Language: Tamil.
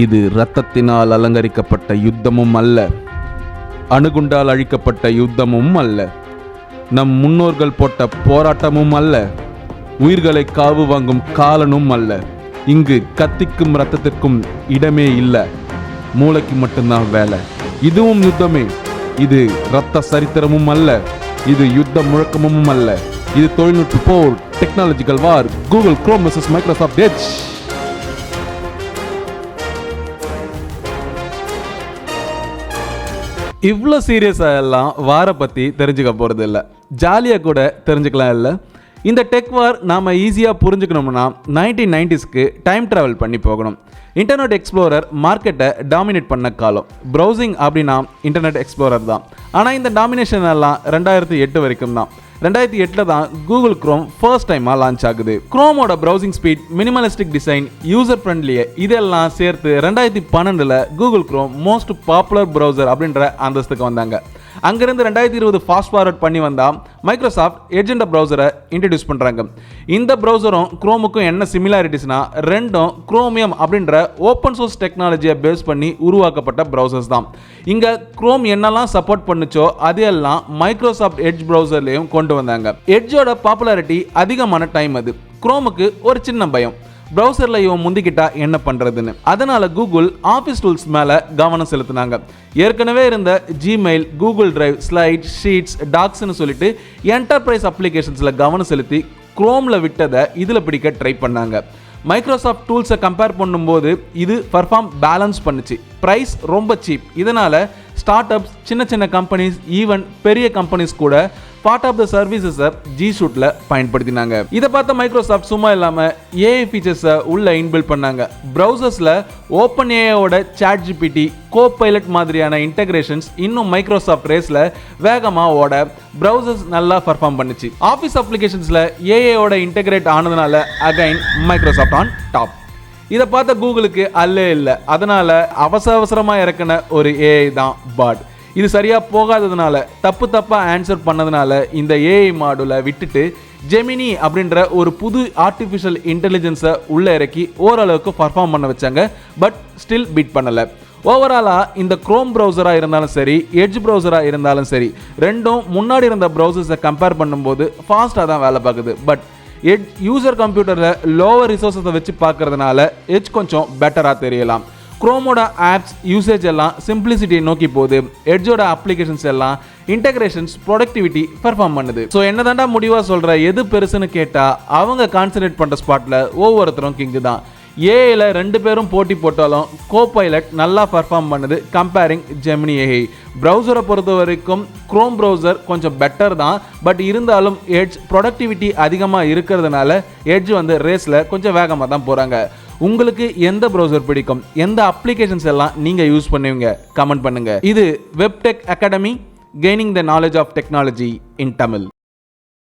இது இரத்தத்தினால் அலங்கரிக்கப்பட்ட யுத்தமும் அல்ல, அணுகுண்டால் அழிக்கப்பட்ட யுத்தமும் அல்ல, நம் முன்னோர்கள் போட்ட போராட்டமும் அல்ல, உயிர்களை காவு வாங்கும் காலனும் அல்ல. இங்கு கத்திக்கும் இரத்தத்திற்கும் இடமே இல்லை, மூளைக்கு மட்டும்தான் வேலை. இதுவும் யுத்தமே. இது இரத்த சரித்திரமும் அல்ல, இது யுத்த முழக்கமும் அல்ல, இது தொழில்நுட்ப போர், technological war, Google Chrome versus Microsoft Edge. இவ்வளோ சீரியஸாக எல்லாம் வாரை பற்றி தெரிஞ்சுக்க போகிறது இல்லை, ஜாலியாக கூட தெரிஞ்சுக்கலாம் இல்லை. இந்த டெக் வார் நாம் ஈஸியாக புரிஞ்சுக்கணும்னா 1990ஸ்க்கு டைம் ட்ராவல் பண்ணி போகணும். இன்டர்நெட் எக்ஸ்ப்ளோரர் மார்க்கெட்டை டாமினேட் பண்ண காலம். ப்ரௌசிங் அப்படின்னா இன்டர்நெட் எக்ஸ்ப்ளோரர் தான். ஆனால் இந்த டாமினேஷன் எல்லாம் 2008 வரைக்கும் தான். 2008 தான் கூகுள் குரோம் ஃபர்ஸ்ட் டைமாக லான்ச் ஆகுது. குரோமோட browsing speed, minimalistic design, user ஃப்ரெண்ட்லியே இதெல்லாம் சேர்த்து 2012 Google Chrome most popular browser அப்படின்ற அந்தஸ்துக்கு வந்தாங்க. அங்கிருந்து 2020 ஃபாஸ்ட் ஃபார்வர்ட் பண்ணி வந்தால் மைக்ரோசாஃப்ட் எட்ஜ் என்ற ப்ரௌசரை இன்ட்ரடியூஸ் பண்ணுறாங்க. இந்த ப்ரௌசரும் குரோமுக்கும் என்ன சிமிலாரிட்டிஸ்னா, ரெண்டும் குரோமியம் அப்படின்ற ஓப்பன் சோர்ஸ் டெக்னாலஜியை பேஸ் பண்ணி உருவாக்கப்பட்ட ப்ரௌசர்ஸ் தான். இங்கே குரோம் என்னெல்லாம் சப்போர்ட் பண்ணுச்சோ அதையெல்லாம் மைக்ரோசாஃப்ட் எட்ஜ் ப்ரௌசர்லையும் கொண்டு வந்தாங்க. எட்ஜோட பாப்புலாரிட்டி அதிகமான டைம் அது. குரோமுக்கு ஒரு சின்ன பயம், ப்ரௌசரில் இவன் முந்திக்கிட்டா என்ன பண்ணுறதுன்னு. அதனால் கூகுள் ஆஃபீஸ் டூல்ஸ் மேலே கவனம் செலுத்தினாங்க. ஏற்கனவே இருந்த Gmail, Google drive, slide, sheets, டாக்ஸ்னு சொல்லிட்டு என்டர்பிரைஸ் அப்ளிகேஷன்ஸில் கவனம் செலுத்தி குரோமில் விட்டதை இதில் பிடிக்க ட்ரை பண்ணாங்க. மைக்ரோசாஃப்ட் டூல்ஸை கம்பேர் பண்ணும்போது இது பர்ஃபார்ம் பேலன்ஸ் பண்ணுச்சு. ப்ரைஸ் ரொம்ப சீப். இதனால் ஸ்டார்ட் அப்ஸ், சின்ன சின்ன கம்பெனிஸ், ஈவன் பெரிய கம்பெனிஸ் கூட பார்ட் ஆஃப் த சர்வீசஸை ஜி சூட்டில் பயன்படுத்தினாங்க. இதை பார்த்த மைக்ரோசாஃப்ட் சும்மா இல்லாமல் ஏஐ ஃபீச்சர்ஸை உள்ள இன்பில்ட் பண்ணாங்க. ப்ரௌசர்ஸில் ஓப்பன் ஏஐயோட சாட் ஜிபிடி, கோ பைலட் மாதிரியான இன்டெகிரேஷன்ஸ் இன்னும் மைக்ரோசாஃப்ட் ரேஸில் வேகமாக ஓட ப்ரௌசர்ஸ் நல்லா பர்ஃபார்ம் பண்ணுச்சு. ஆஃபீஸ் அப்ளிகேஷன்ஸில் ஏஐயோட இன்டெகிரேட் ஆனதுனால அகைன் மைக்ரோசாஃப்ட் ஆன் டாப். இதை பார்த்த கூகுளுக்கு அல்லே இல்லை. அதனால் அவசரமாக இறக்கின ஒரு ஏஐ தான் பாட். இது சரியாக போகாததுனால, தப்பாக ஆன்சர் பண்ணதுனால இந்த ஏஐ மாடலை விட்டுட்டு ஜெமினி அப்படின்ற ஒரு புது ஆர்டிஃபிஷியல் இன்டெலிஜென்ஸை உள்ளே இறக்கி ஓரளவுக்கு பர்ஃபார்ம் பண்ண வச்சாங்க. பட் ஸ்டில் பீட் பண்ணலை. ஓவராலாக இந்த குரோம் ப்ரௌசராக இருந்தாலும் சரி, எட்ஜ் ப்ரௌசராக இருந்தாலும் சரி, ரெண்டும் முன்னாடி இருந்த ப்ரௌசர்ஸை கம்பேர் பண்ணும்போது ஃபாஸ்ட்டாக தான் வேலை பார்க்குது. பட் எட்ஜ் யூசர் கம்ப்யூட்டரில் லோவர் ரிசோர்ஸை வச்சு பார்க்கறதுனால எட்ஜ் கொஞ்சம் பெட்டராக தெரியலாம். குரோமோட ஆப்ஸ் யூசேஜ் எல்லாம் சிம்பிளிசிட்டியை நோக்கி போகுது. எட்ஜோட அப்ளிகேஷன்ஸ் எல்லாம் இன்டெகிரேஷன்ஸ், ப்ரொடக்டிவிட்டி பெர்ஃபார்ம் பண்ணுது. ஸோ என்னதாண்டா முடிவாக சொல்கிற, எது பெருசுன்னு கேட்டால் அவங்க கான்சன்ட்ரேட் பண்ணுற ஸ்பாட்டில் ஒவ்வொருத்தரும் கிங்கு தான். ஏஐல 2 பேரும் போட்டி போட்டாலும் கோ பைலட் நல்லா பர்ஃபார்ம் பண்ணுது கம்பேரிங் ஜெமினி ஏஐ. ப்ரௌசரை பொறுத்த வரைக்கும் குரோம் ப்ரௌசர் கொஞ்சம் பெட்டர் தான். பட் இருந்தாலும் எட்ஜ் ப்ரொடக்டிவிட்டி அதிகமாக இருக்கிறதுனால எட்ஜ் ரேஸில் கொஞ்சம் வேகமாக தான் போகிறாங்க. உங்களுக்கு எந்த ப்ரௌசர் பிடிக்கும், எந்த அப்ளிகேஷன்ஸ் எல்லாம் நீங்கள் யூஸ் பண்ணுவீங்க, கமெண்ட் பண்ணுங்கள். இது வெப்டெக் academy, gaining the knowledge of technology in Tamil.